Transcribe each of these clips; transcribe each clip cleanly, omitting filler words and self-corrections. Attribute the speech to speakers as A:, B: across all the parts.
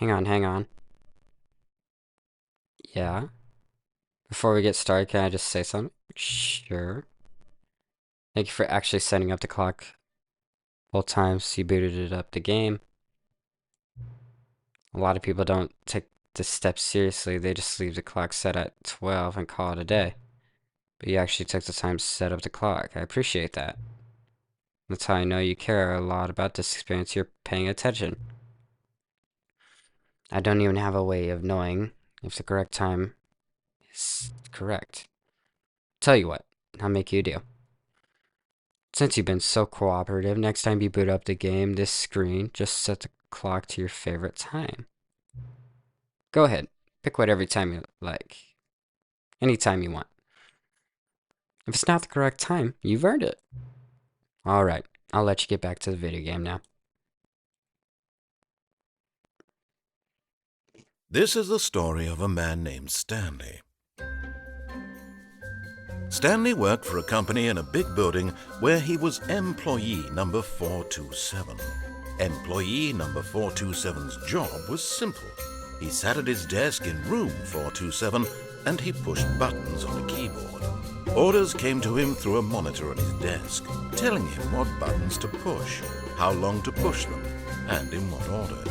A: Hang on, hang on. Yeah. Before we get started, can I just say something? Sure. Thank you for actually setting up the clock both times you booted it up the game. A lot of people don't take this step seriously. They just leave the clock set at 12 and call it a day. But you actually took the time to set up the clock. I appreciate that. That's how I know you care a lot about this experience. You're paying attention. I don't even have a way of knowing if the correct time is correct. Tell you what, I'll make you a deal. Since you've been so cooperative, next time you boot up the game, this screen, just set the clock to your favorite time. Go ahead, pick whatever time you like. Anytime you want. If it's not the correct time, you've earned it. Alright, I'll let you get back to the video game now.
B: This is the story of a man named Stanley. Stanley worked for a company in a big building where he was employee number 427. Employee number 427's job was simple. He sat at his desk in room 427 and he pushed buttons on a keyboard. Orders came to him through a monitor on his desk, telling him what buttons to push, how long to push them, and in what order.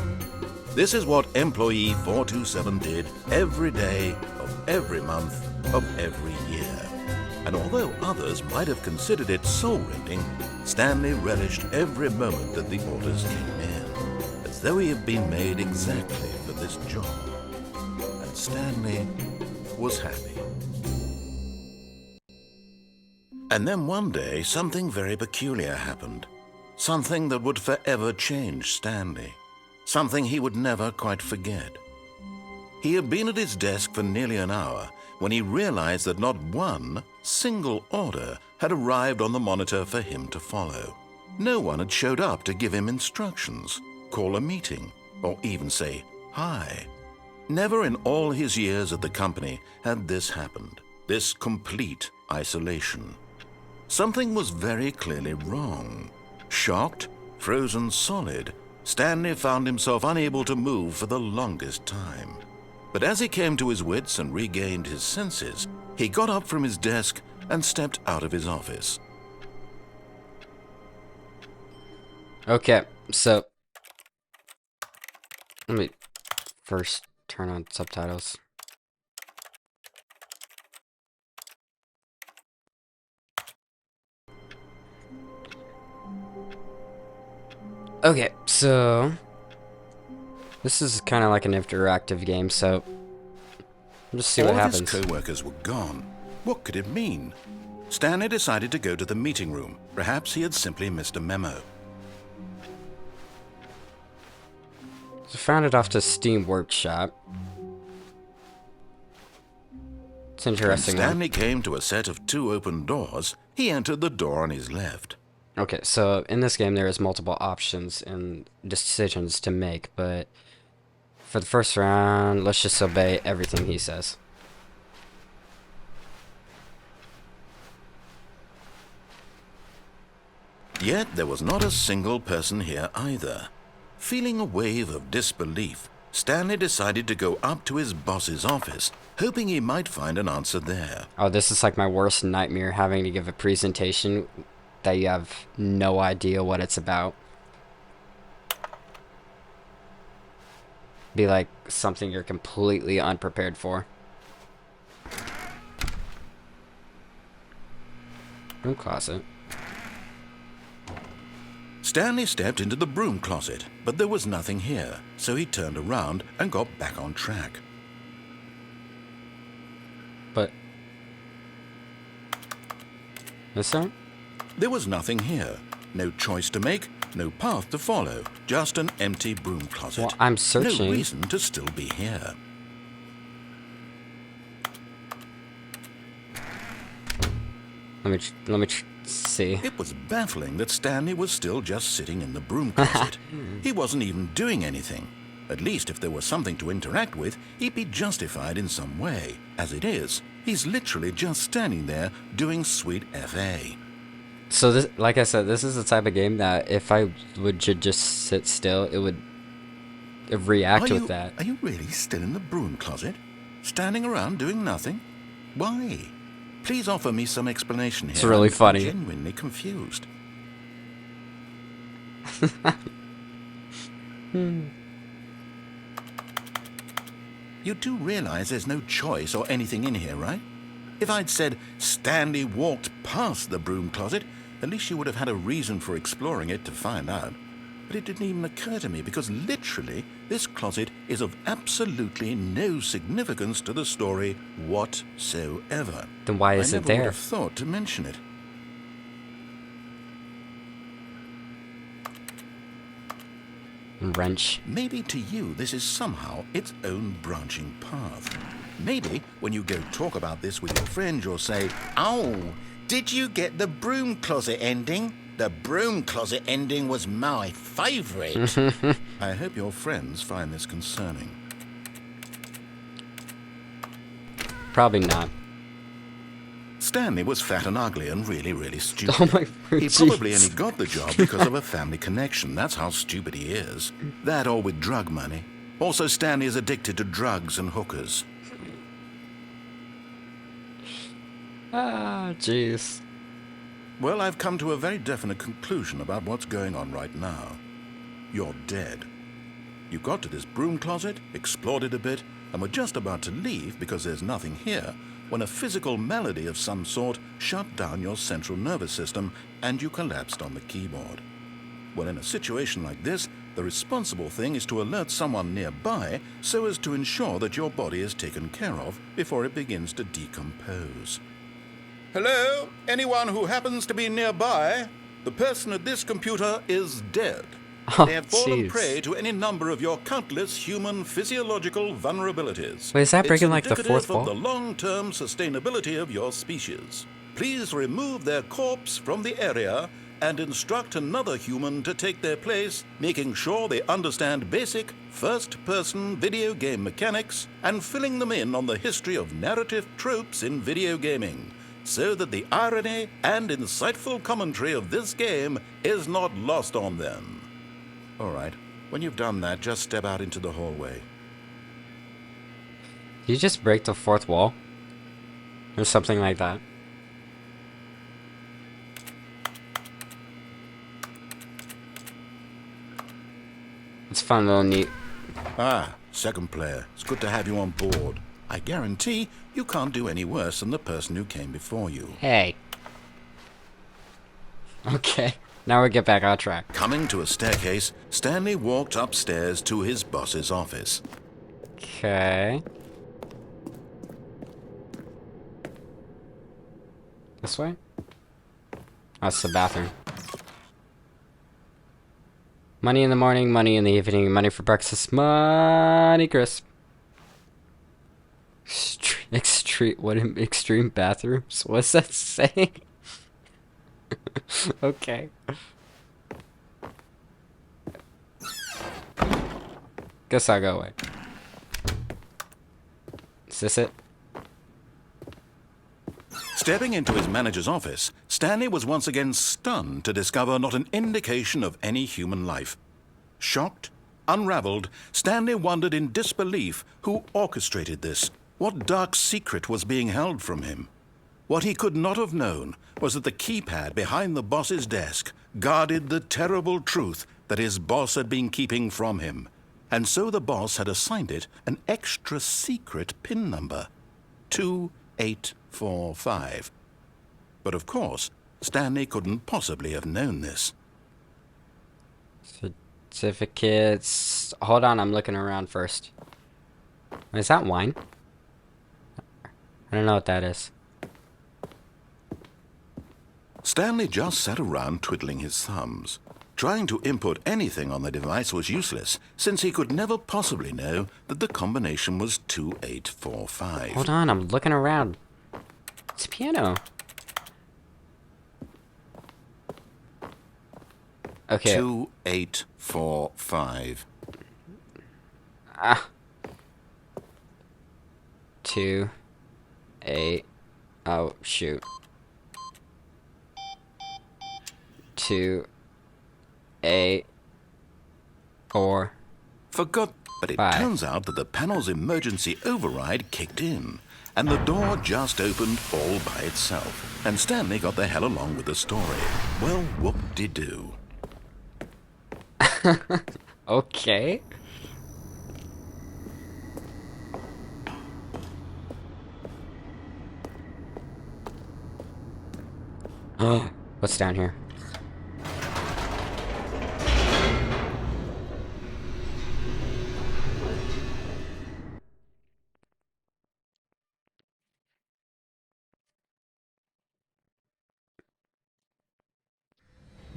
B: This is what employee 427 did every day of every month of every year. And although others might have considered it soul-rending, Stanley relished every moment that the orders came in, as though he had been made exactly for this job. And Stanley was happy. And then one day, something very peculiar happened. Something that would forever change Stanley. Something he would never quite forget. He had been at his desk for nearly an hour when he realized that not one single order had arrived on the monitor for him to follow. No one had showed up to give him instructions, call a meeting, or even say hi. Never in all his years at the company had this happened, this complete isolation. Something was very clearly wrong. Shocked, frozen solid, Stanley found himself unable to move for the longest time. But as he came to his wits and regained his senses, he got up from his desk and stepped out of his office.
A: Okay, so let me first turn on subtitles. Okay, so this is kind of like an interactive game, so we'll just see what happens.
B: All his co-workers were gone. What could it mean? Stanley decided to go to the meeting room. Perhaps he had simply missed a memo.
A: So found it off the Steam Workshop. It's interesting.
B: When Stanley came to a set of 2 open doors, he entered the door on his left.
A: Okay, so in this game there is multiple options and decisions to make, but for the first round, let's just obey everything he says.
B: Yet there was not a single person here either. Feeling a wave of disbelief, Stanley decided to go up to his boss's office, hoping he might find an answer there.
A: Oh, this is like my worst nightmare, having to give a presentation that you have no idea what it's about. Be like something you're completely unprepared for. Room closet.
B: Stanley stepped into the broom closet, but there was nothing here, so he turned around and got back on track.
A: But this time?
B: There was nothing here. No choice to make, no path to follow, just an empty broom closet.
A: Well, I'm searching.
B: No reason to still be here.
A: Let me see.
B: It was baffling that Stanley was still just sitting in the broom closet. He wasn't even doing anything. At least if there was something to interact with, he'd be justified in some way. As it is, he's literally just standing there doing sweet FA.
A: So this, like I said, this is the type of game that if I would just sit still, it would react with that.
B: Are you really still in the broom closet? Standing around doing nothing? Why? Please offer me some explanation here.
A: It's really funny.
B: I'm genuinely confused. You do realize there's no choice or anything in here, right? If I'd said Stanley walked past the broom closet, at least you would have had a reason for exploring it to find out. But it didn't even occur to me because literally this closet is of absolutely no significance to the story whatsoever.
A: Then why is it
B: I never would
A: there?
B: have thought to mention it.
A: Wrench.
B: Maybe to you this is somehow its own branching path. Maybe when you go talk about this with your friends, you'll say, "Oh, did you get the broom closet ending? The broom closet ending was my favorite." I hope your friends find this concerning.
A: Probably not.
B: Stanley was fat and ugly and really, really stupid.
A: Oh my
B: He probably
A: jeez.
B: only got the job because of a family connection. That's how stupid he is. That or with drug money. Also, Stanley is addicted to drugs and hookers.
A: Ah, jeez.
B: Well, I've come to a very definite conclusion about what's going on right now. You're dead. You got to this broom closet, explored it a bit, and were just about to leave because there's nothing here, when a physical malady of some sort shut down your central nervous system and you collapsed on the keyboard. Well, in a situation like this, the responsible thing is to alert someone nearby so as to ensure that your body is taken care of before it begins to decompose. Hello? Anyone who happens to be nearby? The person at this computer is dead.
A: Oh,
B: They have fallen
A: jeez.
B: prey to any number of your countless human physiological vulnerabilities.
A: Wait, is that breaking
B: It's
A: like the fourth
B: indicative of
A: wall?
B: the long-term sustainability of your species. Please remove their corpse from the area and instruct another human to take their place, making sure they understand basic first-person video game mechanics and filling them in on the history of narrative tropes in video gaming, so that the irony and insightful commentary of this game is not lost on them. All right, when you've done that, just step out into the hallway.
A: Did you just break the fourth wall? Or something like that. It's fun, little neat.
B: Ah, second player. It's good to have you on board. I guarantee you can't do any worse than the person who came before you.
A: Hey. Okay, now we get back on track.
B: Coming to a staircase, Stanley walked upstairs to his boss's office.
A: Okay. This way? That's the bathroom. Money in the morning, money in the evening, money for breakfast, money crisp. Extreme bathrooms? What's that saying? Okay. Guess I'll go away. Is this it?
B: Stepping into his manager's office, Stanley was once again stunned to discover not an indication of any human life. Shocked, unraveled, Stanley wondered in disbelief who orchestrated this. What dark secret was being held from him? What he could not have known was that the keypad behind the boss's desk guarded the terrible truth that his boss had been keeping from him. And so the boss had assigned it an extra secret PIN number, 2845. But of course, Stanley couldn't possibly have known this.
A: Certificates. Hold on, I'm looking around first. Is that wine? I don't know what that is.
B: Stanley just sat around twiddling his thumbs. Trying to input anything on the device was useless, since he could never possibly know that the combination was 2845.
A: Hold on, I'm looking around. It's a piano. Okay.
B: 2845.
A: Ah. 2, 8. Oh, shoot. 2, 8, 4.
B: For God... But it
A: 5.
B: turns out that the panel's emergency override kicked in, and the door just opened all by itself. And Stanley got the hell along with the story. Well, whoop-de-doo.
A: Okay. What's down here?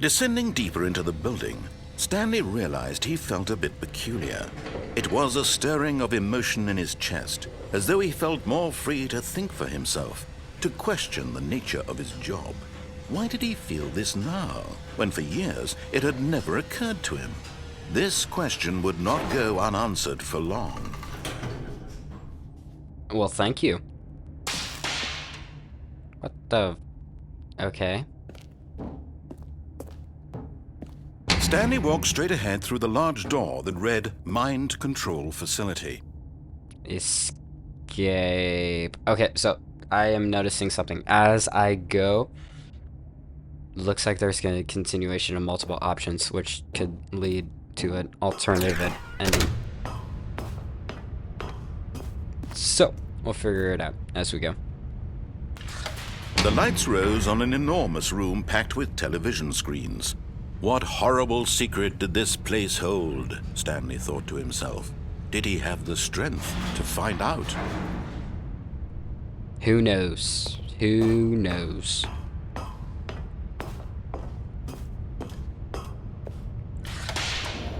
B: Descending deeper into the building, Stanley realized he felt a bit peculiar. It was a stirring of emotion in his chest, as though he felt more free to think for himself, to question the nature of his job. Why did he feel this now, when for years it had never occurred to him? This question would not go unanswered for long.
A: Well, thank you. What the... Okay.
B: Stanley walked straight ahead through the large door that read Mind Control Facility.
A: Escape. Okay, so I am noticing something. As I go, looks like there's a continuation of multiple options, which could lead to an alternative ending. So, we'll figure it out as we go.
B: The lights rose on an enormous room packed with television screens. What horrible secret did this place hold? Stanley thought to himself. Did he have the strength to find out?
A: Who knows? Who knows?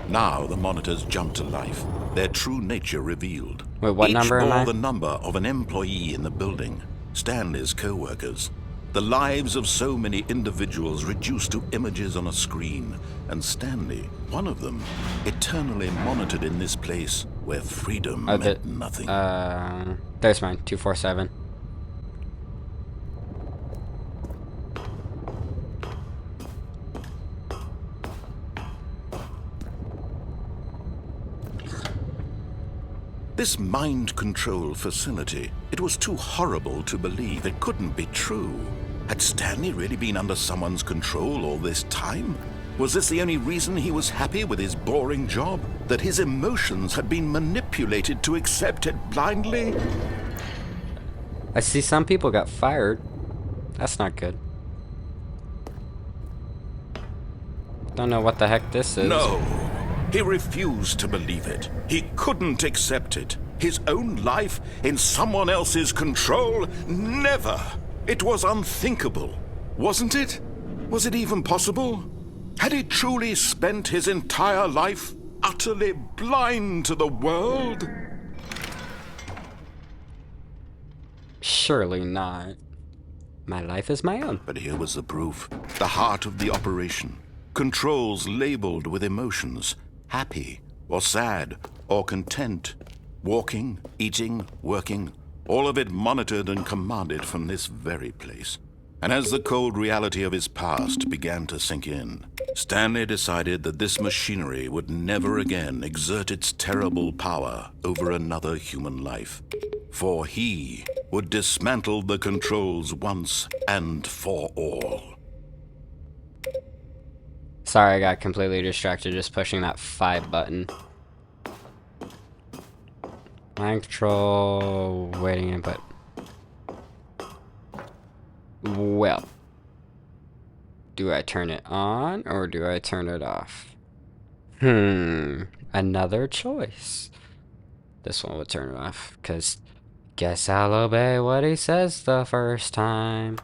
B: Now the monitors jumped to life, their true nature revealed.
A: Wait, what
B: Each
A: number am
B: bore
A: I?
B: the number of an employee in the building, Stanley's co-workers. The lives of so many individuals reduced to images on a screen, and Stanley, one of them, eternally monitored in this place where freedom meant nothing.
A: There's mine, 247.
B: This mind control facility, it was too horrible to believe. It couldn't be true. Had Stanley really been under someone's control all this time? Was this the only reason he was happy with his boring job? That his emotions had been manipulated to accept it blindly?
A: I see some people got fired. That's not good. Don't know what the heck this is.
B: No. He refused to believe it. He couldn't accept it. His own life in someone else's control? Never. It was unthinkable. Wasn't it? Was it even possible? Had he truly spent his entire life utterly blind to the world?
A: Surely not. My life is my own.
B: But here was the proof. The heart of the operation. Controls labeled with emotions. Happy, or sad, or content. Walking, eating, working. All of it monitored and commanded from this very place. And as the cold reality of his past began to sink in, Stanley decided that this machinery would never again exert its terrible power over another human life. For he would dismantle the controls once and for all.
A: Sorry, I got completely distracted just pushing that 5 button. Mind control, waiting input. Well, do I turn it on or do I turn it off? Another choice. This one would turn it off, because guess I'll obey what he says the first time.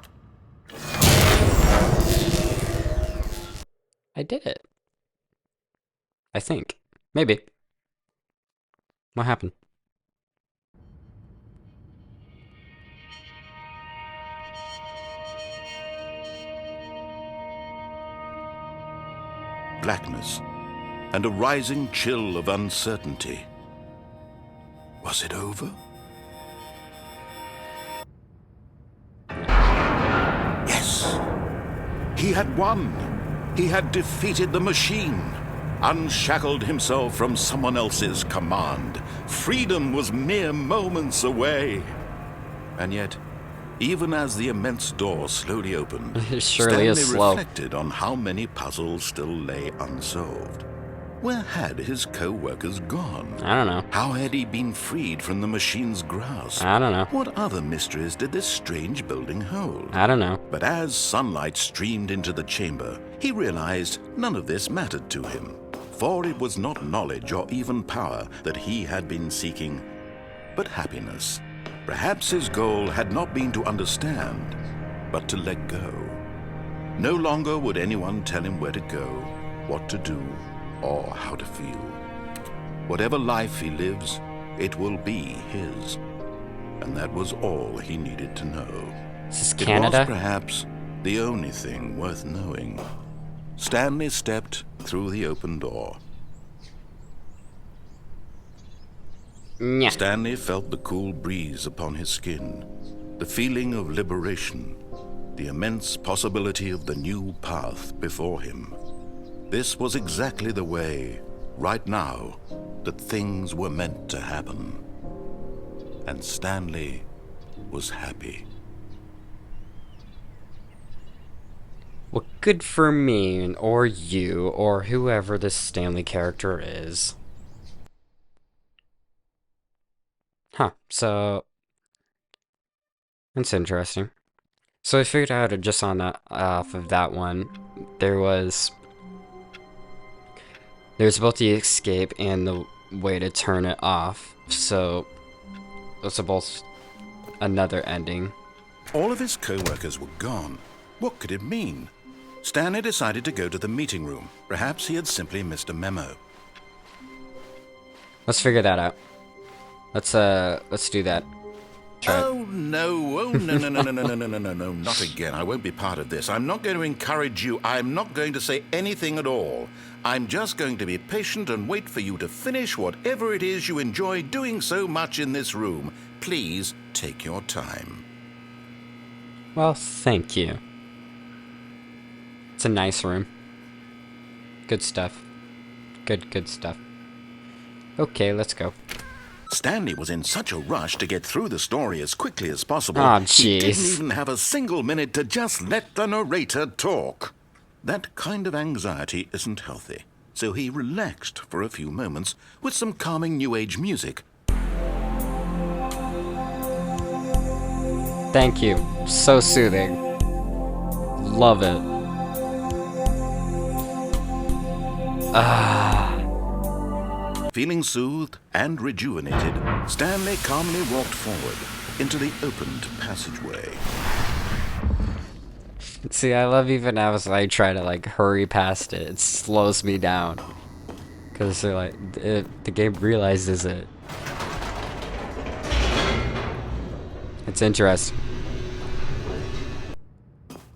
A: I did it. I think. Maybe. What happened?
B: Blackness and a rising chill of uncertainty. Was it over? Yes! He had won! He had defeated the machine! unshackled himself from someone else's command. Freedom was mere moments away. And yet, even as the immense door slowly opened,
A: It surely
B: Stanley
A: is slow.
B: reflected on how many puzzles still lay unsolved. Where had his co-workers gone?
A: I don't know.
B: How had he been freed from the machine's grasp?
A: I don't know.
B: What other mysteries did this strange building hold?
A: I don't know.
B: But as sunlight streamed into the chamber, he realized none of this mattered to him. For it was not knowledge or even power that he had been seeking, but happiness. Perhaps his goal had not been to understand, but to let go. No longer would anyone tell him where to go, what to do, or how to feel. Whatever life he lives, it will be his. And that was all he needed to know.
A: Is this
B: It was
A: Canada?
B: perhaps the only thing worth knowing. Stanley stepped through the open door.
A: Yeah.
B: Stanley felt the cool breeze upon his skin, the feeling of liberation, the immense possibility of the new path before him. This was exactly the way, right now, that things were meant to happen. And Stanley was happy.
A: Well, good for me, or you, or whoever this Stanley character is. Huh, so... That's interesting. So I figured out just on that, off of that one, there's both the escape and the way to turn it off. So those are both another ending.
B: All of his co-workers were gone. What could it mean? Stanley decided to go to the meeting room. Perhaps he had simply missed a memo.
A: Let's figure that out. Let's do that. Try it.
B: Oh, no. Oh, no, no, no, no, no, no, no, no, no, no, not again. I won't be part of this. I'm not going to encourage you. I'm not going to say anything at all. I'm just going to be patient and wait for you to finish whatever it is you enjoy doing so much in this room. Please take your time.
A: Well, thank you. It's a nice room. Good stuff. Good stuff. Okay, let's go.
B: Stanley was in such a rush to get through the story as quickly as possible.
A: Aw,
B: He didn't
A: jeez.
B: even have a single minute to just let the narrator talk. That kind of anxiety isn't healthy, so he relaxed for a few moments with some calming New Age music.
A: Thank you. So soothing. Love it.
B: Feeling soothed and rejuvenated, Stanley calmly walked forward into the opened passageway.
A: See, I love even as I try to like hurry past it, it slows me down. Cause they're like, the game realizes it. It's interesting.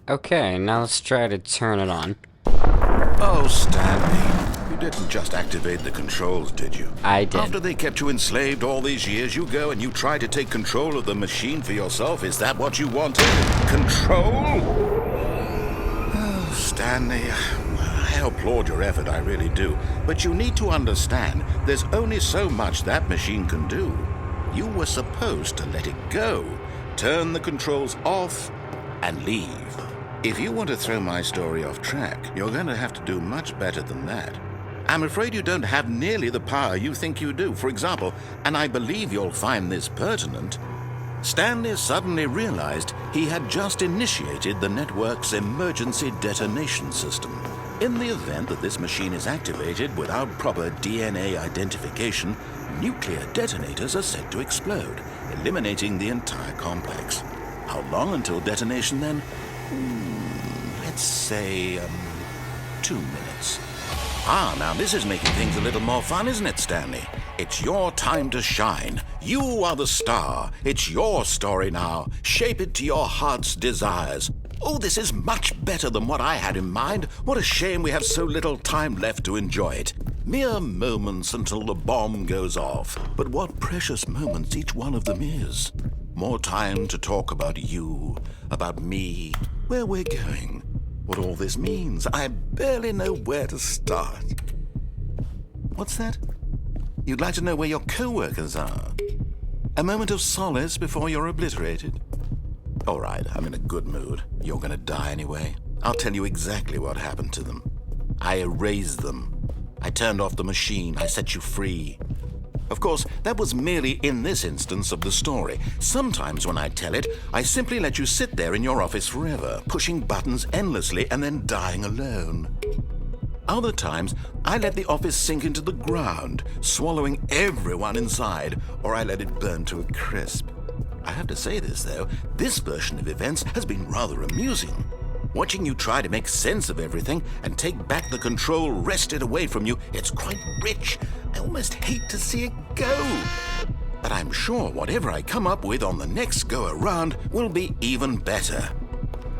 A: Okay, now let's try to turn it on.
B: Oh, Stanley, you didn't just activate the controls, did you?
A: I did.
B: After they kept you enslaved all these years, you go and you try to take control of the machine for yourself. Is that what you wanted? Control? Oh, Stanley, I applaud your effort, I really do. But you need to understand, there's only so much that machine can do. You were supposed to let it go, turn the controls off, and leave. If you want to throw my story off track, you're going to have to do much better than that. I'm afraid you don't have nearly the power you think you do. For example, and I believe you'll find this pertinent, Stanley suddenly realized he had just initiated the network's emergency detonation system. In the event that this machine is activated without proper DNA identification, nuclear detonators are set to explode, eliminating the entire complex. How long until detonation then? Let's say, 2 minutes. Ah, now this is making things a little more fun, isn't it, Stanley? It's your time to shine. You are the star. It's your story now. Shape it to your heart's desires. Oh, this is much better than what I had in mind. What a shame we have so little time left to enjoy it. Mere moments until the bomb goes off. But what precious moments each one of them is. More time to talk about you, about me, where we're going, what all this means. I barely know where to start. What's that? You'd like to know where your co-workers are? A moment of solace before you're obliterated? All right, I'm in a good mood. You're gonna die anyway. I'll tell you exactly what happened to them. I erased them. I turned off the machine. I set you free. Of course, that was merely in this instance of the story. Sometimes when I tell it, I simply let you sit there in your office forever, pushing buttons endlessly and then dying alone. Other times, I let the office sink into the ground, swallowing everyone inside, or I let it burn to a crisp. I have to say this, though, this version of events has been rather amusing. Watching you try to make sense of everything and take back the control wrested away from you, it's quite rich. I almost hate to see it go. But I'm sure whatever I come up with on the next go-around will be even better.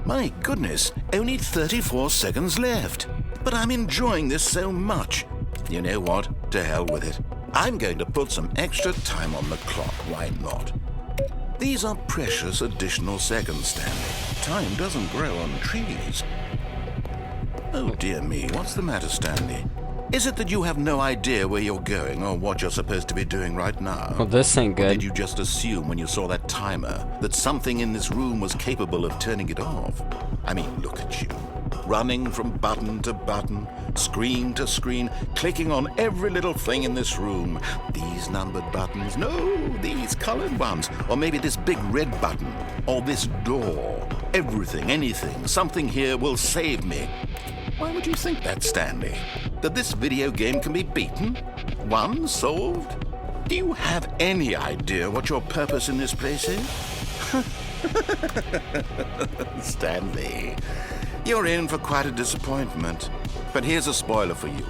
B: My goodness, only 34 seconds left. But I'm enjoying this so much. You know what? To hell with it. I'm going to put some extra time on the clock. Why not? These are precious additional seconds, Stanley. Time doesn't grow on trees. Oh dear me, what's the matter, Stanley? Is it that you have no idea where you're going or what you're supposed to be doing right now?
A: Well, this ain't
B: Or
A: good.
B: did you just assume when you saw that timer that something in this room was capable of turning it off? I mean, look at you. Running from button to button, screen to screen, clicking on every little thing in this room. These numbered buttons, no, these colored ones. Or maybe this big red button, or this door. Everything, anything, something here will save me. Why would you think that, Stanley? That this video game can be beaten? Won? Solved? Do you have any idea what your purpose in this place is? Stanley, you're in for quite a disappointment. But here's a spoiler for you.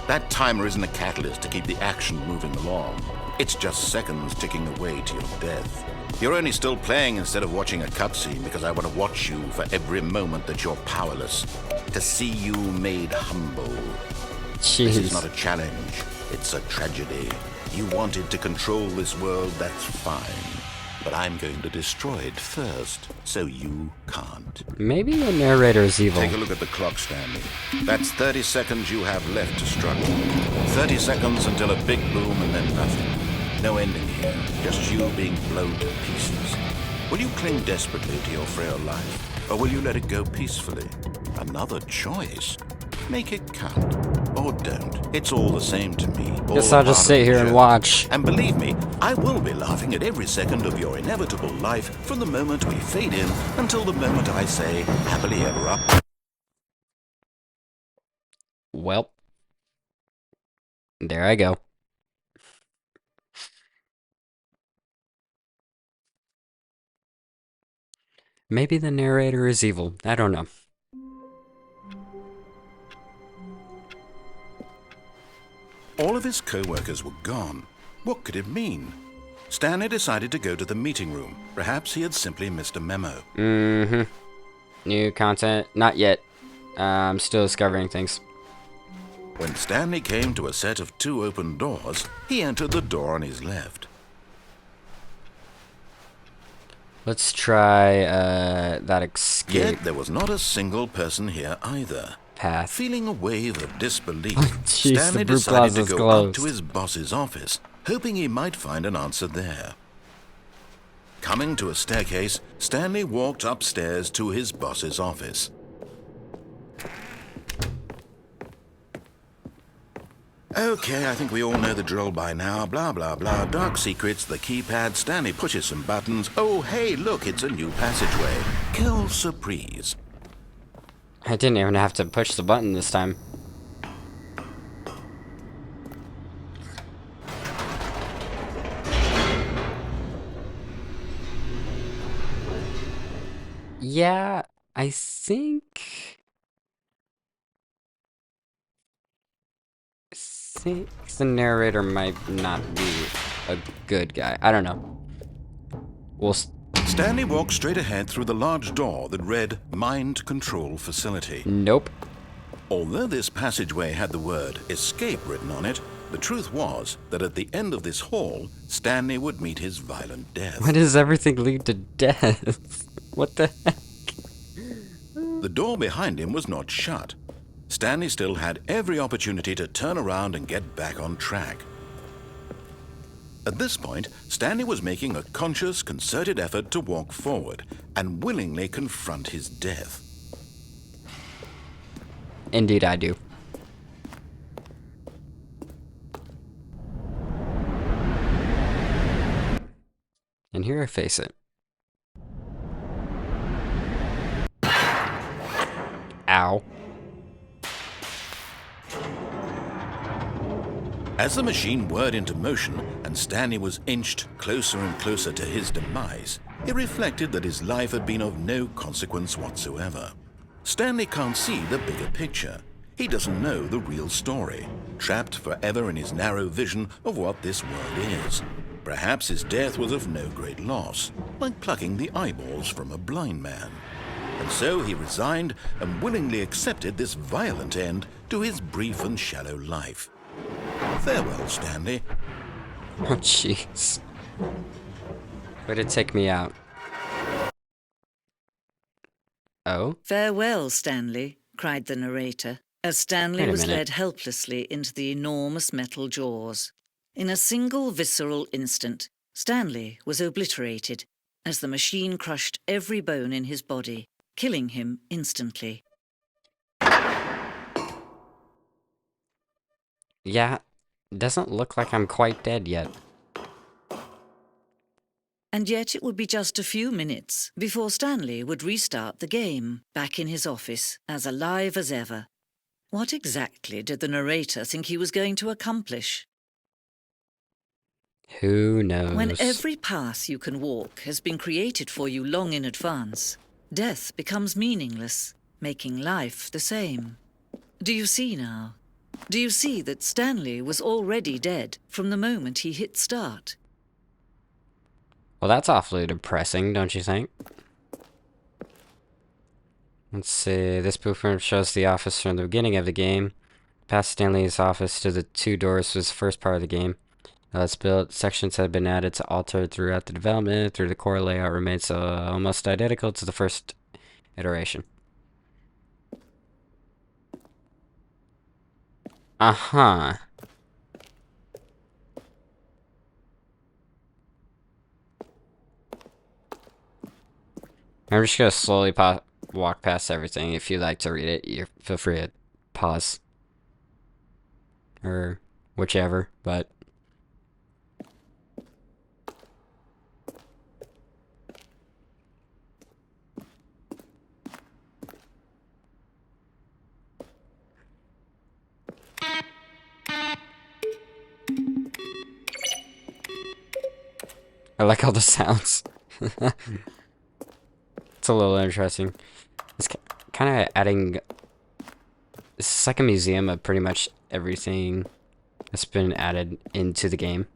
B: That timer isn't a catalyst to keep the action moving along. It's just seconds ticking away to your death. You're only still playing instead of watching a cutscene because I want to watch you for every moment that you're powerless. To see you made humble. This is not a challenge. It's a tragedy. You wanted to control this world, that's fine. But I'm going to destroy it first, so you can't.
A: Maybe the narrator is evil.
B: Take a look at the clock, Stanley. That's 30 seconds you have left to struggle. 30 seconds until a big boom and then nothing. No ending here, just you being blown to pieces. Will you cling desperately to your frail life, or will you let it go peacefully? Another choice. Make it count. Or don't. It's all the same to me.
A: Guess I'll just sit here and watch.
B: And believe me, I will be laughing at every second of your inevitable life from the moment we fade in until the moment I say, happily ever up.
A: Well, there I go. Maybe the narrator is evil. I don't know.
B: All of his co-workers were gone. What could it mean? Stanley decided to go to the meeting room. Perhaps he had simply missed a memo.
A: New content? Not yet. I'm still discovering things.
B: When Stanley came to a set of 2 open doors, he entered the door on his left.
A: Let's try that escape
B: Yet there was not a single person here either.
A: path.
B: Feeling a wave of disbelief,
A: Jeez,
B: Stanley
A: the Brew
B: decided to
A: Plaza's
B: go
A: closed.
B: up to his boss's office, hoping he might find an answer there. Coming to a staircase, Stanley walked upstairs to his boss's office. Okay, I think we all know the drill by now. Blah, blah, blah. Dark secrets, the keypad. Stanley pushes some buttons. Oh, hey, look, it's a new passageway. Quelle surprise.
A: I didn't even have to push the button this time. Yeah, I think the narrator might not be a good guy. I don't know. We'll
B: Stanley walked straight ahead through the large door that read Mind Control Facility.
A: Nope.
B: Although this passageway had the word escape written on it, the truth was that at the end of this hall, Stanley would meet his violent death.
A: Why does everything lead to death? What the heck?
B: The door behind him was not shut. Stanley still had every opportunity to turn around and get back on track. At this point, Stanley was making a conscious, concerted effort to walk forward and willingly confront his death.
A: Indeed, I do. And here I face it. Ow.
B: As the machine whirred into motion and Stanley was inched closer and closer to his demise, he reflected that his life had been of no consequence whatsoever. Stanley can't see the bigger picture. He doesn't know the real story, trapped forever in his narrow vision of what this world is. Perhaps his death was of no great loss, like plucking the eyeballs from a blind man. And so he resigned and willingly accepted this violent end to his brief and shallow life. Farewell, Stanley.
A: Oh, jeez. Way to take me out. Oh?
C: "Farewell, Stanley," cried the narrator, as Stanley
A: Wait a
C: was
A: minute.
C: led helplessly into the enormous metal jaws. In a single visceral instant, Stanley was obliterated as the machine crushed every bone in his body, killing him instantly.
A: Yeah, doesn't look like I'm quite dead yet.
C: And yet it would be just a few minutes before Stanley would restart the game, back in his office, as alive as ever. What exactly did the narrator think he was going to accomplish?
A: Who knows?
C: When every path you can walk has been created for you long in advance, death becomes meaningless, making life the same. Do you see now? Do you see that Stanley was already dead from the moment he hit start?
A: Well, that's awfully depressing, don't you think? Let's see. This blueprint shows the office from the beginning of the game. Past Stanley's office to the two doors was the first part of the game. It's built. Sections have been added to alter throughout the development. Through the core layout remains almost identical to the first iteration. Uh-huh. I'm just gonna slowly walk past everything. If you'd like to read it, you feel free to pause. Or whichever, but... I like all the sounds. It's a little interesting. It's kind of adding... It's like a museum of pretty much everything that's been added into the game.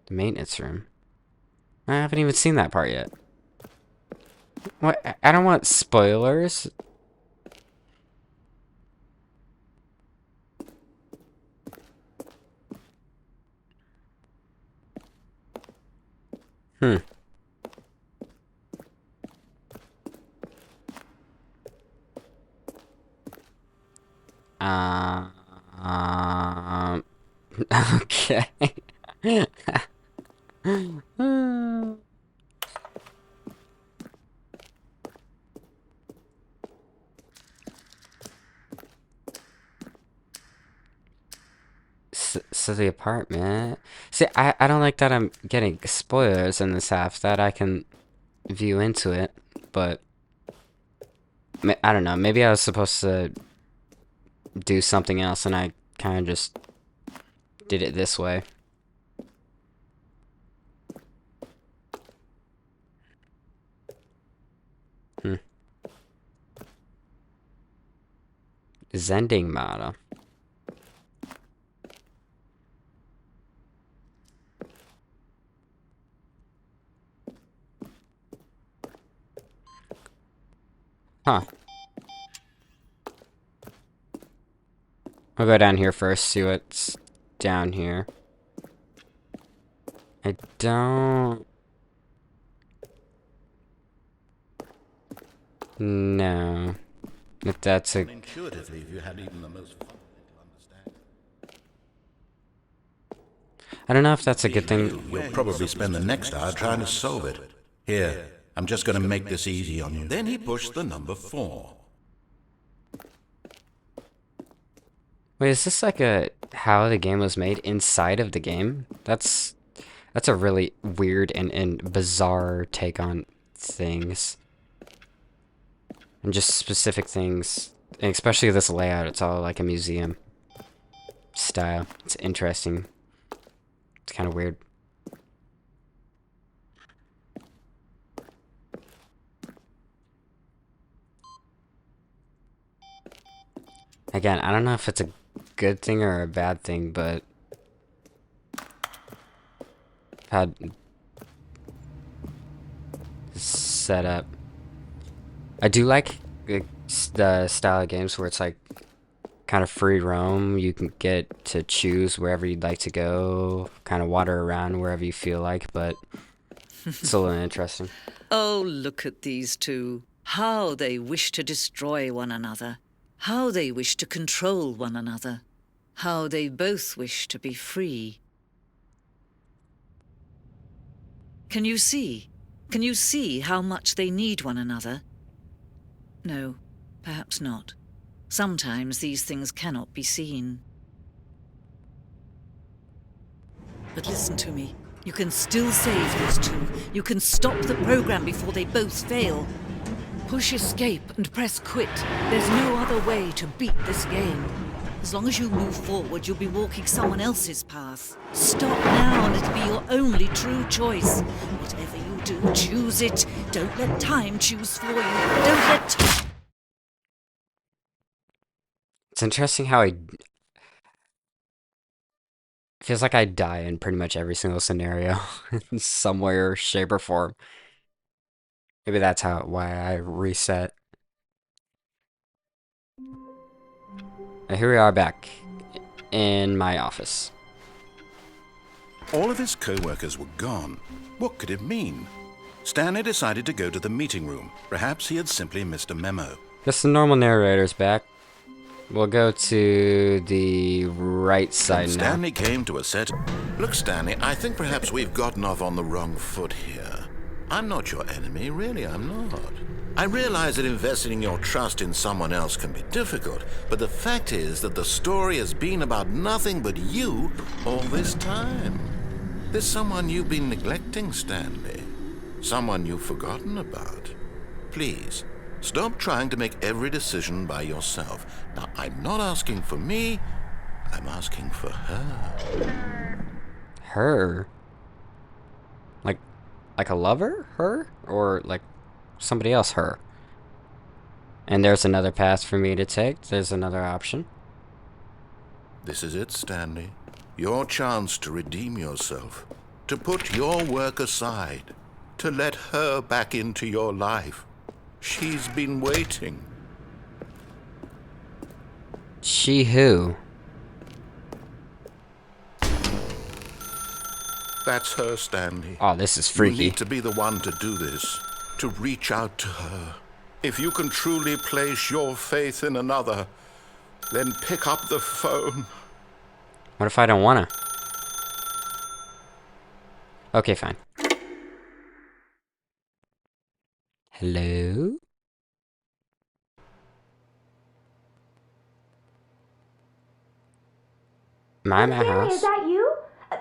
A: The maintenance room. I haven't even seen that part yet. What? I don't want spoilers. Hmm. Okay. So the apartment. See, I don't like that I'm getting spoilers in this half that I can view into it, but I don't know. Maybe I was supposed to do something else and I kind of just did it this way. Zending model. Huh. I'll go down here first, see what's down here. I don't... No. If that's a...
B: Intuitively, if you had even the most fun to understand.
A: I don't know if that's a good thing.
B: You'll probably spend the next hour trying to solve it. Here, I'm just going to make this easy on you. Then he pushed the number 4.
A: Wait, is this like a how the game was made inside of the game? That's a really weird and bizarre take on things. And just specific things. And especially this layout, it's all like a museum style. It's interesting. It's kind of weird. Again, I don't know if it's a good thing or a bad thing, but had set up. I do like the style of games where it's like kind of free roam. You can get to choose wherever you'd like to go, kind of wander around wherever you feel like, but it's a little interesting.
C: Oh, look at these two. How they wish to destroy one another. How they wish to control one another. How they both wish to be free. Can you see? Can you see how much they need one another? No, perhaps not. Sometimes these things cannot be seen. But listen to me. You can still save these two. You can stop the program before they both fail. Push escape and press quit. There's no other way to beat this game. As long as you move forward, you'll be walking someone else's path. Stop now and it'll be your only true choice. Whatever you do, choose it. Don't let time choose for you. Don't let...
A: It's interesting how feels like I die in pretty much every single scenario in some way or shape or form. Maybe that's why I reset. And here we are back in my office.
B: All of his co-workers were gone. What could it mean? Stanley decided to go to the meeting room. Perhaps he had simply missed a memo.
A: Guess the normal narrator's back. We'll go to the right side now.
B: Stanley came to a set. Look, Stanley, I think perhaps we've gotten off on the wrong foot here. I'm not your enemy, really, I'm not. I realize that investing your trust in someone else can be difficult, but the fact is that the story has been about nothing but you all this time. There's someone you've been neglecting, Stanley. Someone you've forgotten about. Please, stop trying to make every decision by yourself. Now, I'm not asking for me, I'm asking for her.
A: Her? Like a lover? Her? Or like somebody else? Her? And there's another path for me to take. There's another option.
B: This is it, Stanley. Your chance to redeem yourself. To put your work aside. To let her back into your life. She's been waiting.
A: She who?
B: That's her, Stanley.
A: Oh, this is
B: You
A: freaky.
B: need to be the one to do this. To reach out to her. If you can truly place your faith in another, then pick up the phone.
A: What if I don't wanna? Okay, fine. Hello? Am I in my
D: Stanley,
A: house?
D: is that you?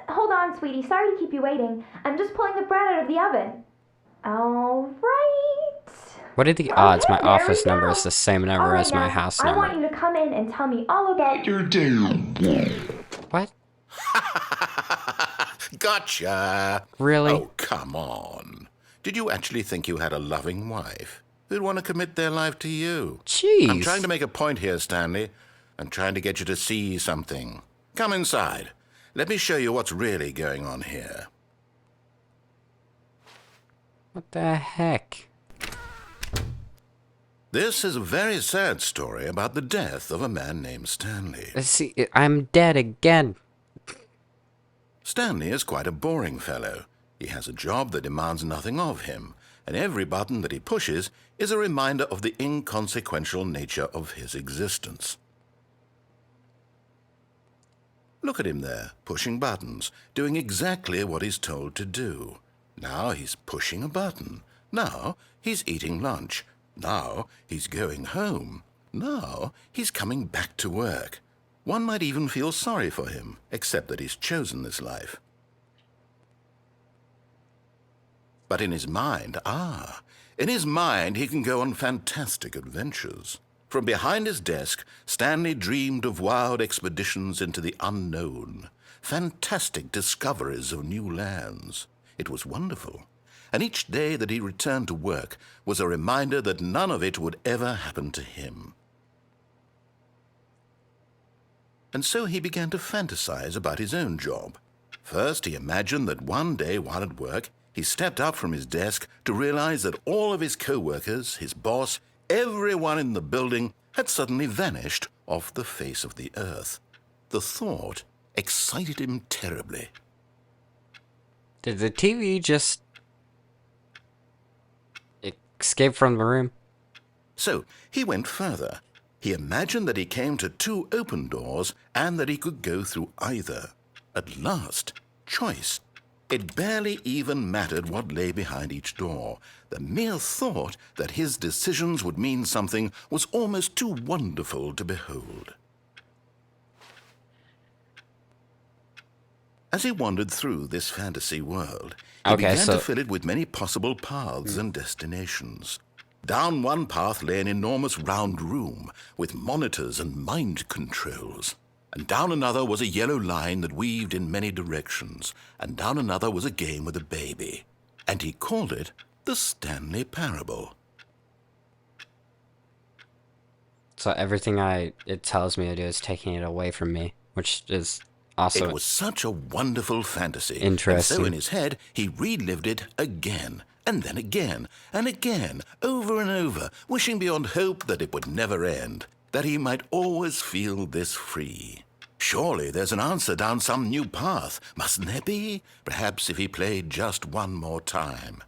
D: Hold on, sweetie. Sorry to keep you waiting. I'm just pulling the bread out of the oven. All right.
A: What are the odds my
D: Okay, there
A: office
D: we
A: number
D: go.
A: is the same
D: All
A: number
D: right,
A: as my
D: now,
A: house
D: I want
A: number?
D: you to come in and tell me all about your day.
A: What?
B: Gotcha.
A: Really?
B: Oh, come on. Did you actually think you had a loving wife who'd want to commit their life to you?
A: Jeez.
B: I'm trying to make a point here, Stanley. I'm trying to get you to see something. Come inside. Let me show you what's really going on here.
A: What the heck?
B: This is a very sad story about the death of a man named Stanley.
A: See, I'm dead again.
B: Stanley is quite a boring fellow. He has a job that demands nothing of him, and every button that he pushes is a reminder of the inconsequential nature of his existence. Look at him there, pushing buttons, doing exactly what he's told to do. Now he's pushing a button. Now he's eating lunch. Now he's going home. Now he's coming back to work. One might even feel sorry for him, except that he's chosen this life. But in his mind, in his mind he can go on fantastic adventures. From behind his desk, Stanley dreamed of wild expeditions into the unknown, fantastic discoveries of new lands. It was wonderful, and each day that he returned to work was a reminder that none of it would ever happen to him. And so he began to fantasize about his own job. First, he imagined that one day while at work, he stepped up from his desk to realize that all of his co-workers, his boss, everyone in the building had suddenly vanished off the face of the earth. The thought excited him terribly.
A: Did the TV just escape from the room?
B: So he went further. He imagined that he came to 2 open doors and that he could go through either. At last, choice. It barely even mattered what lay behind each door. The mere thought that his decisions would mean something was almost too wonderful to behold. As he wandered through this fantasy world, he began to fill it with many possible paths and destinations. Down one path lay an enormous round room with monitors and mind controls. And down another was a yellow line that weaved in many directions, and down another was a game with a baby. And he called it the Stanley Parable.
A: So everything it tells me to do is taking it away from me, which is also
B: It was such a wonderful fantasy.
A: interesting.
B: And so in his head, he relived it again, and then again, and again, over and over, wishing beyond hope that it would never end, that he might always feel this free. Surely there's an answer down some new path, mustn't there be? Perhaps if he played just one more time.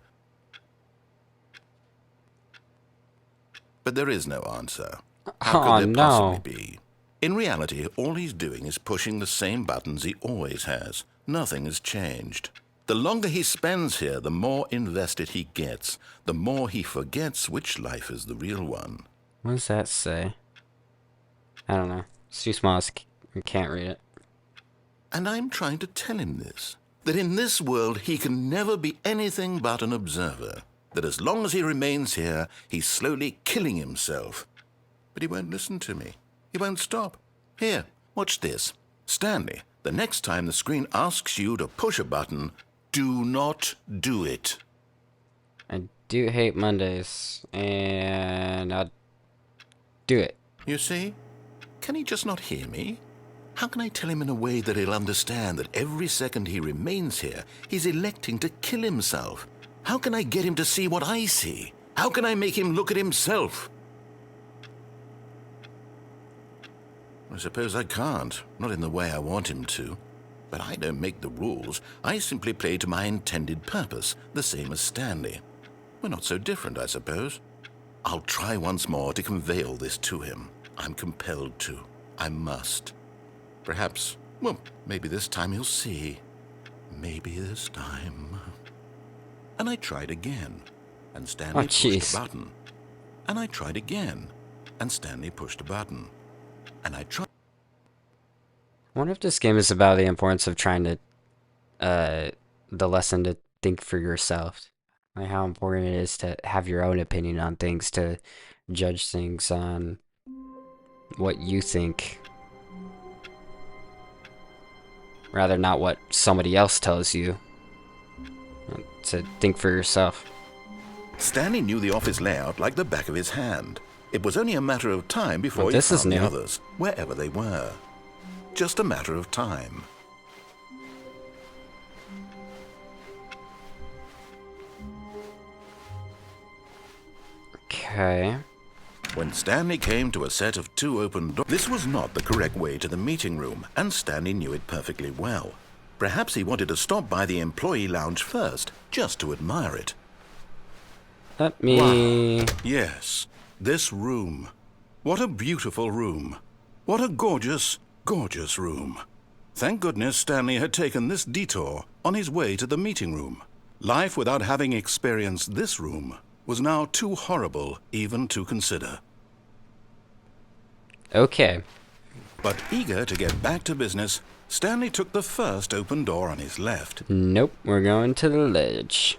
B: But there is no answer. How could there possibly be? In reality, all he's doing is pushing the same buttons he always has. Nothing has changed. The longer he spends here, the more invested he gets, the more he forgets which life is the real one.
A: What does that say? I don't know. It's too small. I can't read it.
B: And I'm trying to tell him this, that in this world he can never be anything but an observer, that as long as he remains here, he's slowly killing himself. But he won't listen to me. He won't stop. Here, watch this. Stanley, the next time the screen asks you to push a button, do not do it.
A: I do hate Mondays, and I'll do it.
B: You see? Can he just not hear me? How can I tell him in a way that he'll understand that every second he remains here, he's electing to kill himself? How can I get him to see what I see? How can I make him look at himself? I suppose I can't, not in the way I want him to. But I don't make the rules. I simply play to my intended purpose, the same as Stanley. We're not so different, I suppose. I'll try once more to convey all this to him. I'm compelled to. I must. Perhaps, well, maybe this time he'll see. Maybe this time. And I tried again, and Stanley pushed a button. And I tried again, and Stanley pushed a button. And I tried.
A: I wonder if this game is about the importance of trying to, the lesson to think for yourself. Like how important it is to have your own opinion on things, to judge things on what you think, rather not what somebody else tells you. To think for yourself.
B: Stanley knew the office layout like the back of his hand. It was only a matter of time before he found the others, wherever they were. Just a matter of time.
A: Okay.
B: When Stanley came to a set of 2 open doors, this was not the correct way to the meeting room, and Stanley knew it perfectly well. Perhaps he wanted to stop by the employee lounge first, just to admire it.
A: Let me...
B: Yes, this room. What a beautiful room. What a gorgeous, gorgeous room. Thank goodness Stanley had taken this detour on his way to the meeting room. Life without having experienced this room was now too horrible even to consider.
A: Okay.
B: But eager to get back to business, Stanley took the first open door on his left.
A: Nope, we're going to the ledge.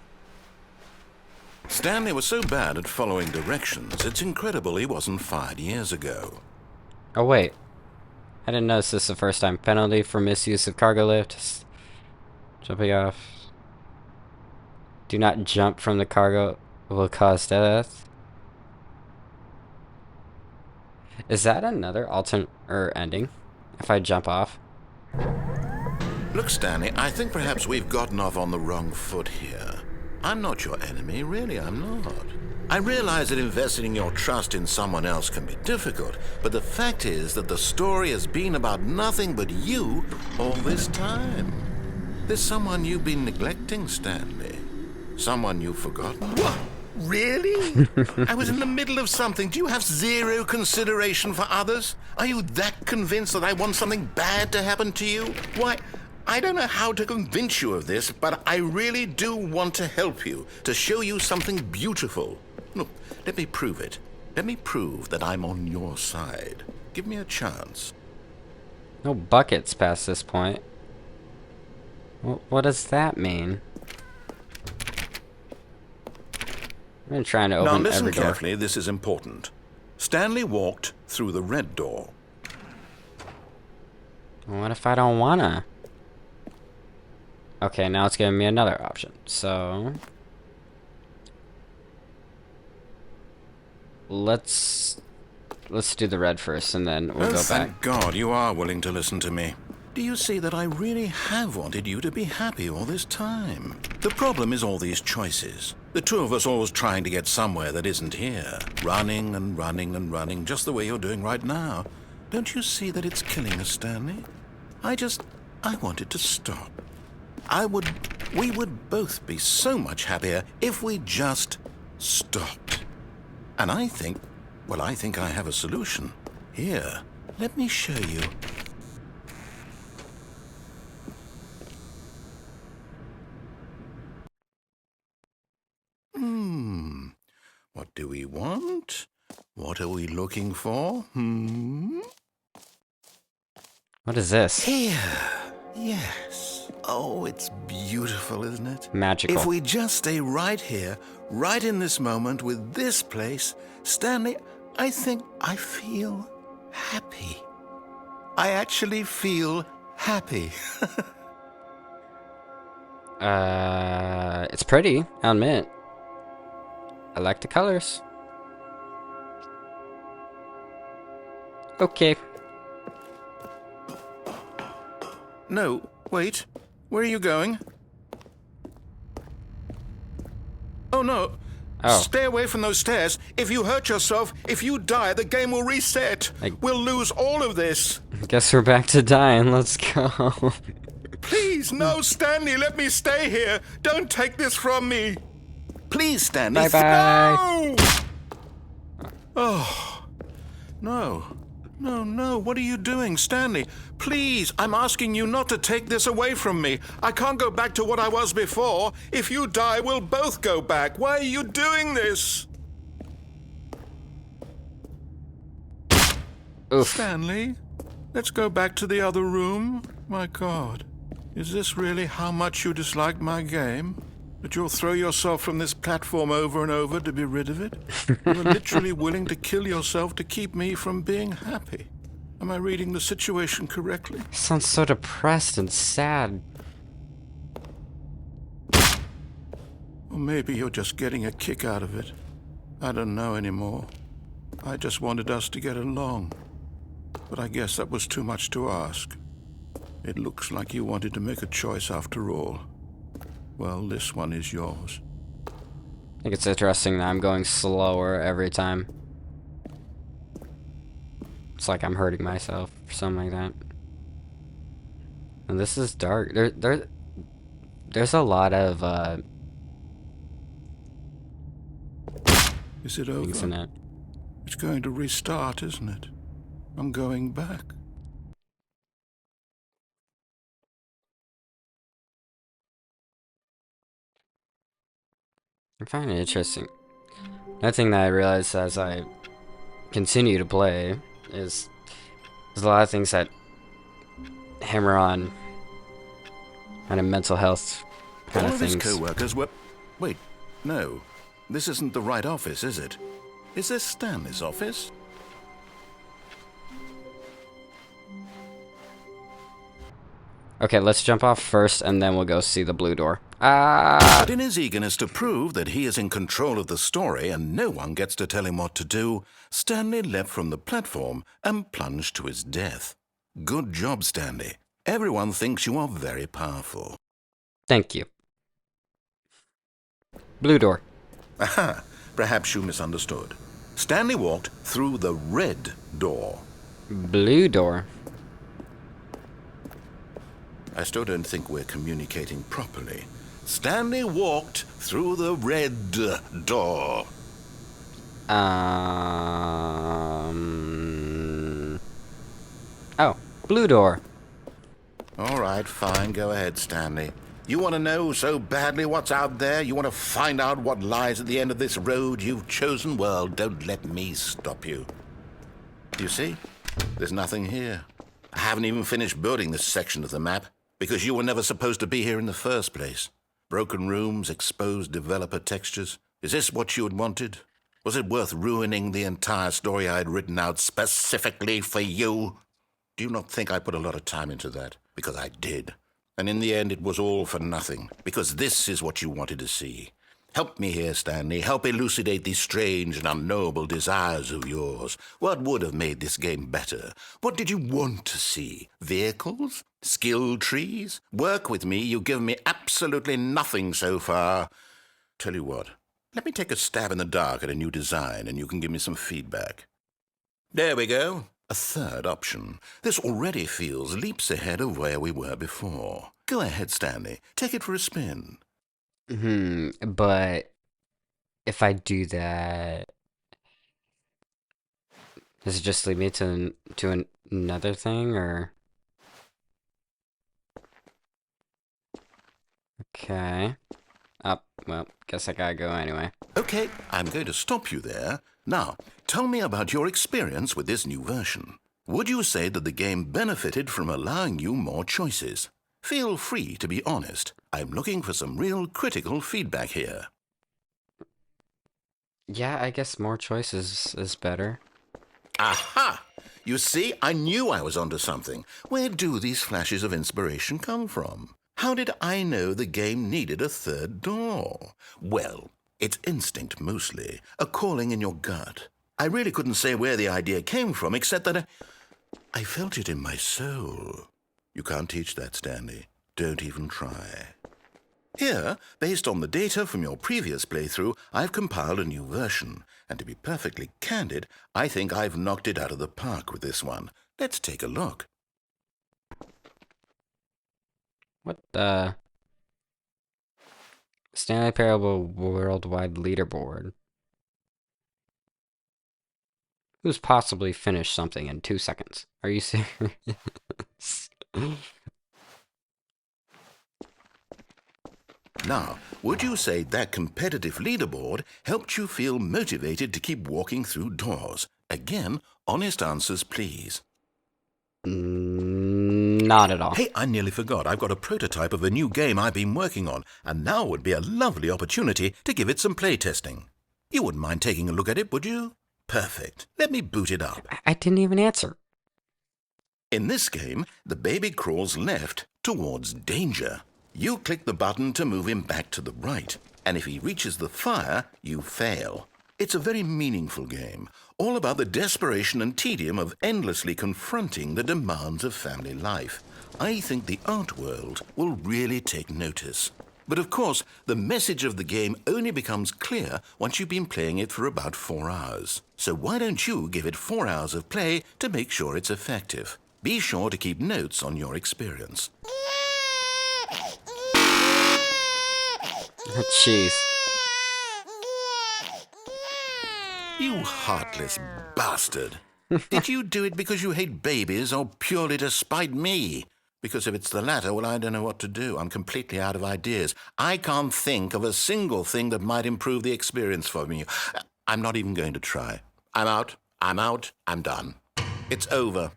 B: Stanley was so bad at following directions, it's incredible he wasn't fired years ago.
A: Oh, wait. I didn't notice this the first time. Penalty for misuse of cargo lift. Jumping off. Do not jump from the cargo will cause death. Is that another alternate ending? If I jump off?
B: Look, Stanley, I think perhaps we've gotten off on the wrong foot here. I'm not your enemy, really, I'm not. I realize that investing your trust in someone else can be difficult, but the fact is that the story has been about nothing but you all this time. There's someone you've been neglecting, Stanley. Someone you've forgotten. What? Really? I was in the middle of something. Do you have zero consideration for others? Are you that convinced that I want something bad to happen to you? Why, I don't know how to convince you of this, but I really do want to help you, to show you something beautiful. Look, let me prove it. Let me prove that I'm on your side. Give me a chance.
A: No buckets past this point. What does that mean? I've been trying to open
B: Now listen
A: every door.
B: carefully, this is important. Stanley walked through the red door.
A: What if I don't wanna? Okay, now it's giving me another option. So let's do the red first, and then we'll go back.
B: Thank God you are willing to listen to me. Do you see that I really have wanted you to be happy all this time? The problem is all these choices. The two of us always trying to get somewhere that isn't here. Running and running and running, just the way you're doing right now. Don't you see that it's killing us, Stanley? I wanted to stop. We would both be so much happier if we just stopped. And I think I have a solution. Here, let me show you. What do we want? What are we looking for?
A: What is this?
B: Here. Yes. Oh, it's beautiful, isn't it?
A: Magical.
B: If we just stay right here, right in this moment with this place, Stanley, I think I feel happy. I actually feel happy.
A: It's pretty, I'll admit. I like the colors. Okay.
B: No, wait. Where are you going? Oh, no.
A: Oh.
B: Stay away from those stairs. If you hurt yourself, if you die, the game will reset. We'll lose all of this.
A: Guess we're back to dying. Let's go.
B: Please, no, Stanley, let me stay here. Don't take this from me. Please, Stanley.
A: Bye-bye.
B: No! Oh, no. No, what are you doing, Stanley? Please, I'm asking you not to take this away from me. I can't go back to what I was before. If you die, we'll both go back. Why are you doing this?
A: Oof.
B: Stanley, let's go back to the other room. My God, is this really how much you dislike my game? That you'll throw yourself from this platform over and over to be rid of it? You are literally willing to kill yourself to keep me from being happy. Am I reading the situation correctly?
A: Sounds so depressed and sad.
B: Or maybe you're just getting a kick out of it. I don't know anymore. I just wanted us to get along. But I guess that was too much to ask. It looks like you wanted to make a choice after all. Well, this one is yours.
A: I think it's interesting that I'm going slower every time. It's like I'm hurting myself or something like that. And this is dark. There's a lot of
B: Is it
A: things in
B: over?
A: it.
B: It's going to restart, isn't it? I'm going back.
A: I find it interesting. Another thing that I realized as I continue to play is there's a lot of things that hammer on kind of mental health kind
B: All
A: of
B: of his
A: things.
B: co-workers were... Wait, no. This isn't the right office, is it? Is this Stanley's office?
A: Okay, let's jump off first and then we'll go see the blue door. Ah!
B: But in his eagerness to prove that he is in control of the story and no one gets to tell him what to do, Stanley leapt from the platform and plunged to his death. Good job, Stanley. Everyone thinks you are very powerful.
A: Thank you. Blue door.
B: Aha! Perhaps you misunderstood. Stanley walked through the red door.
A: Blue door.
B: I still don't think we're communicating properly. Stanley walked through the red door.
A: Oh, blue door.
B: All right, fine. Go ahead, Stanley. You want to know so badly what's out there? You want to find out what lies at the end of this road you've chosen? Well, don't let me stop you. You see? There's nothing here. I haven't even finished building this section of the map because you were never supposed to be here in the first place. Broken rooms, exposed developer textures. Is this what you had wanted? Was it worth ruining the entire story I had written out specifically for you? Do you not think I put a lot of time into that? Because I did. And in the end, it was all for nothing, because this is what you wanted to see. Help me here, Stanley. Help elucidate these strange and unknowable desires of yours. What would have made this game better? What did you want to see? Vehicles? Skill trees? Work with me. You've given me absolutely nothing so far. Tell you what, let me take a stab in the dark at a new design, and you can give me some feedback. There we go. A third option. This already feels leaps ahead of where we were before. Go ahead, Stanley. Take it for a spin.
A: But if I do that, does it just lead me to another thing, or? Okay. Well, guess I gotta go anyway.
B: Okay, I'm going to stop you there. Now, tell me about your experience with this new version. Would you say that the game benefited from allowing you more choices? Feel free to be honest. I'm looking for some real critical feedback here.
A: Yeah, I guess more choices is better.
B: Aha! You see, I knew I was onto something. Where do these flashes of inspiration come from? How did I know the game needed a third door? Well, it's instinct mostly, a calling in your gut. I really couldn't say where the idea came from, except that I felt it in my soul. You can't teach that, Stanley. Don't even try. Here, based on the data from your previous playthrough, I've compiled a new version. And to be perfectly candid, I think I've knocked it out of the park with this one. Let's take a look.
A: What the? Stanley Parable Worldwide Leaderboard. Who's possibly finished something in 2 seconds? Are you serious?
B: Now, would you say that competitive leaderboard helped you feel motivated to keep walking through doors? Again, honest answers, please.
A: Not at all.
B: Hey, I nearly forgot. I've got a prototype of a new game I've been working on, and now would be a lovely opportunity to give it some playtesting. You wouldn't mind taking a look at it, would you? Perfect. Let me boot it up.
A: I didn't even answer.
B: In this game, the baby crawls left towards danger. You click the button to move him back to the right, and if he reaches the fire, you fail. It's a very meaningful game, all about the desperation and tedium of endlessly confronting the demands of family life. I think the art world will really take notice. But of course, the message of the game only becomes clear once you've been playing it for about 4 hours. So why don't you give it 4 hours of play to make sure it's effective? Be sure to keep notes on your experience.
A: Jeez.
B: You heartless bastard. Did you do it because you hate babies or purely to spite me? Because if it's the latter, well, I don't know what to do. I'm completely out of ideas. I can't think of a single thing that might improve the experience for me. I'm not even going to try. I'm out. I'm done. It's over.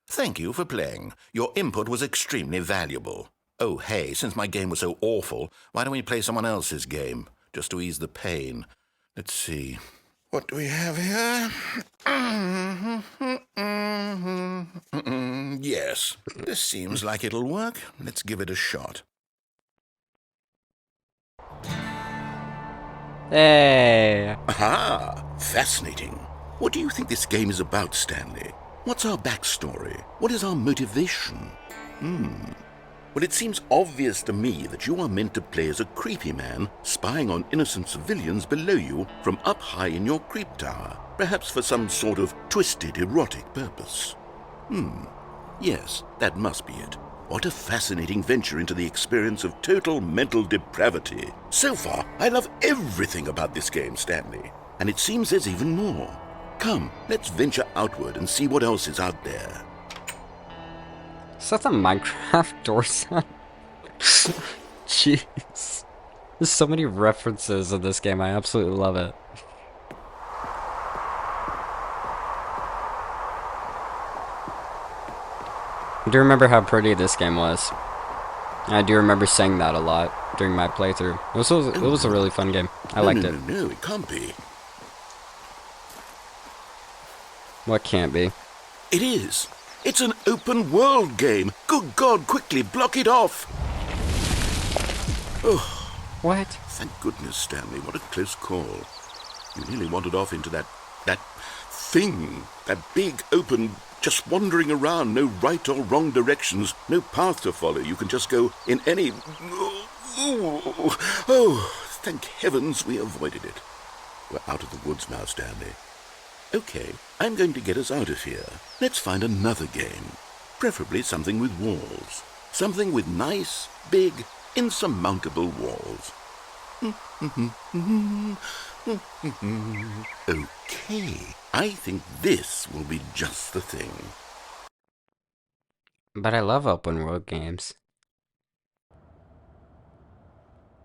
B: Thank you for playing. Your input was extremely valuable. Oh, hey, since my game was so awful, why don't we play someone else's game, just to ease the pain? Let's see. What do we have here? Yes, this seems like it'll work. Let's give it a shot.
A: Hey.
B: Aha! Fascinating. What do you think this game is about, Stanley? What's our backstory? What is our motivation? Well, it seems obvious to me that you are meant to play as a creepy man spying on innocent civilians below you from up high in your creep tower, perhaps for some sort of twisted erotic purpose. Yes, that must be it. What a fascinating venture into the experience of total mental depravity. So far, I love everything about this game, Stanley. And it seems there's even more. Come, let's venture outward and see what else is out there.
A: Is that the Minecraft door sound? Jeez. There's so many references in this game. I absolutely love it. I do remember how pretty this game was. I do remember saying that a lot during my playthrough. It was a really fun game. I liked it.
B: No, it can't be.
A: What can't be?
B: It is. It's an open world game. Good God, quickly block it off. Oh,
A: What?
B: thank goodness, Stanley. What a close call. You nearly wandered off into that thing. That big, open, just wandering around. No right or wrong directions. No path to follow. You can just go in any... Oh, thank heavens we avoided it. We're out of the woods now, Stanley. Okay, I'm going to get us out of here. Let's find another game. Preferably something with walls. Something with nice, big, insurmountable walls. Okay, I think this will be just the thing.
A: But I love open world games.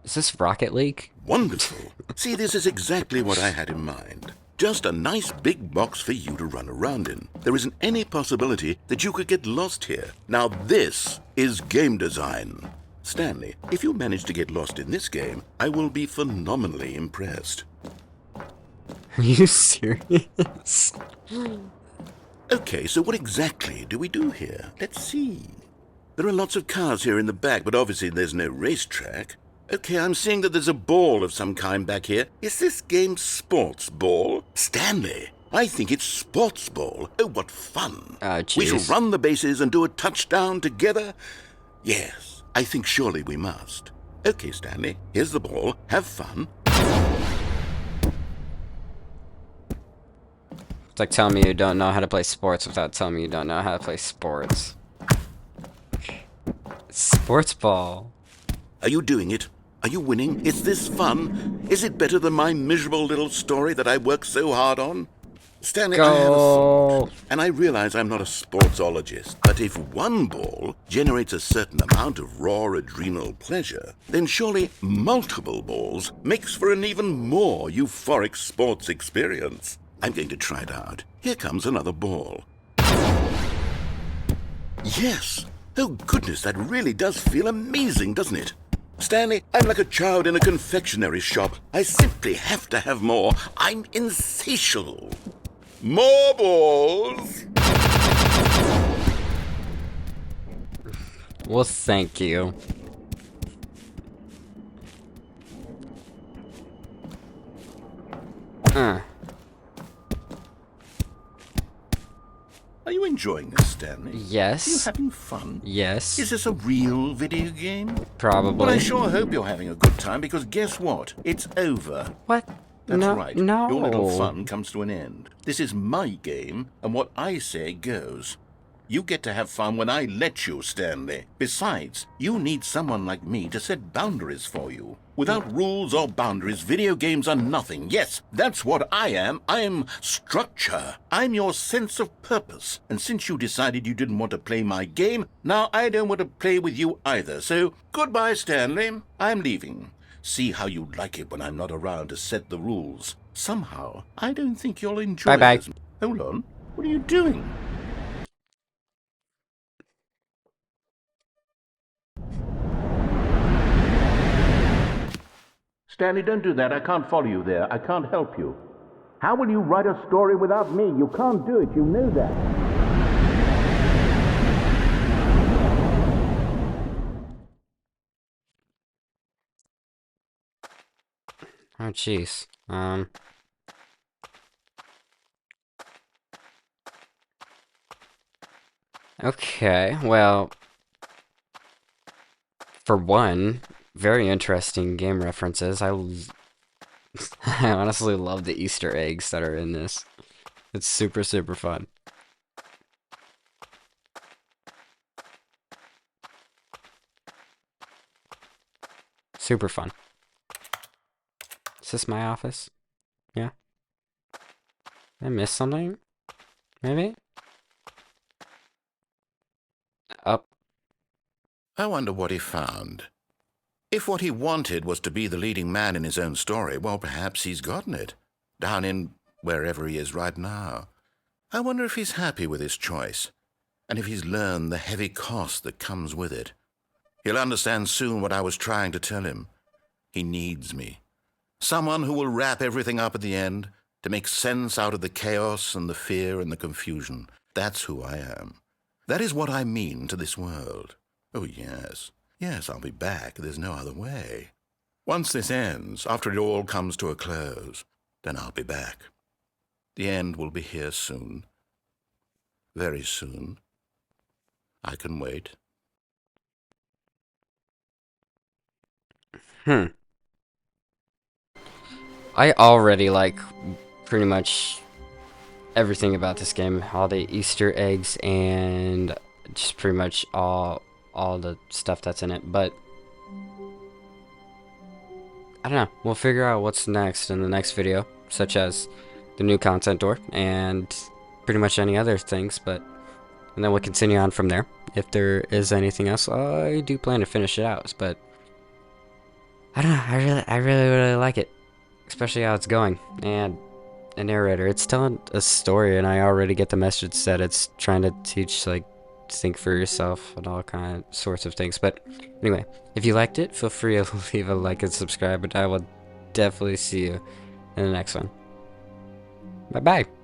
A: Is this Rocket League?
B: Wonderful. See, this is exactly what I had in mind. Just a nice big box for you to run around in. There isn't any possibility that you could get lost here. Now this is game design. Stanley, if you manage to get lost in this game, I will be phenomenally impressed.
A: Are you serious?
B: Okay, so what exactly do we do here? Let's see. There are lots of cars here in the back, but obviously there's no racetrack. Okay, I'm seeing that there's a ball of some kind back here. Is this game sports ball? Stanley, I think it's sports ball. Oh, what fun. We shall
A: Jeez.
B: run the bases and do a touchdown together? Yes, I think surely we must. Okay, Stanley, here's the ball. Have fun.
A: It's like telling me you don't know how to play sports without telling me you don't know how to play sports. Sports ball.
B: Are you doing it? Are you winning? Is this fun? Is it better than my miserable little story that I worked so hard on? Stanley, I have a thought, and I realize I'm not a sportsologist, but if one ball generates a certain amount of raw adrenal pleasure, then surely multiple balls makes for an even more euphoric sports experience. I'm going to try it out. Here comes another ball. Yes! Oh goodness, that really does feel amazing, doesn't it? Stanley, I'm like a child in a confectionery shop. I simply have to have more. I'm insatiable. More balls!
A: Well, thank you.
B: Are you enjoying this, Stanley? Are you
A: Yes.
B: having fun?
A: Yes.
B: Is this a real video game?
A: Probably.
B: Well, I sure hope you're having a good time, because guess what? It's over.
A: What?
B: That's
A: No,
B: right.
A: no.
B: Your little fun comes to an end. This is my game, and what I say goes. You get to have fun when I let you, Stanley. Besides, you need someone like me to set boundaries for you. Without rules or boundaries, video games are nothing. Yes, that's what I am. I'm structure. I'm your sense of purpose. And since you decided you didn't want to play my game, now I don't want to play with you either. So, goodbye, Stanley. I'm leaving. See how you like it when I'm not around to set the rules. Somehow, I don't think you'll enjoy
A: Bye-bye.
B: it as much. Hold on. What are you doing? Stanley, don't do that. I can't follow you there. I can't help you. How will you write a story without me? You can't do it. You know that.
A: Oh, jeez. Okay, well, for one, very interesting game references. I honestly love the Easter eggs that are in this. It's super, super fun. Super fun. Is this my office? Yeah. Did I miss something? Maybe? Up.
B: I wonder what he found. If what he wanted was to be the leading man in his own story, well, perhaps he's gotten it. Down in wherever he is right now. I wonder if he's happy with his choice, and if he's learned the heavy cost that comes with it. He'll understand soon what I was trying to tell him. He needs me. Someone who will wrap everything up at the end, to make sense out of the chaos and the fear and the confusion. That's who I am. That is what I mean to this world. Oh, yes. Yes, I'll be back. There's no other way. Once this ends, after it all comes to a close, then I'll be back. The end will be here soon. Very soon. I can wait.
A: I already like pretty much everything about this game. All the Easter eggs and just pretty much all the stuff that's in it. But I don't know. We'll figure out what's next in the next video, such as the new content door and pretty much any other things. And then we'll continue on from there. If there is anything else, I do plan to finish it out. But I don't know. I really like it, especially how it's going. And a narrator, it's telling a story, and I already get the message that it's trying to teach, like, think for yourself and all kind of sorts of things. But anyway, if you liked it, feel free to leave a like and subscribe, and I will definitely see you in the next one. Bye bye.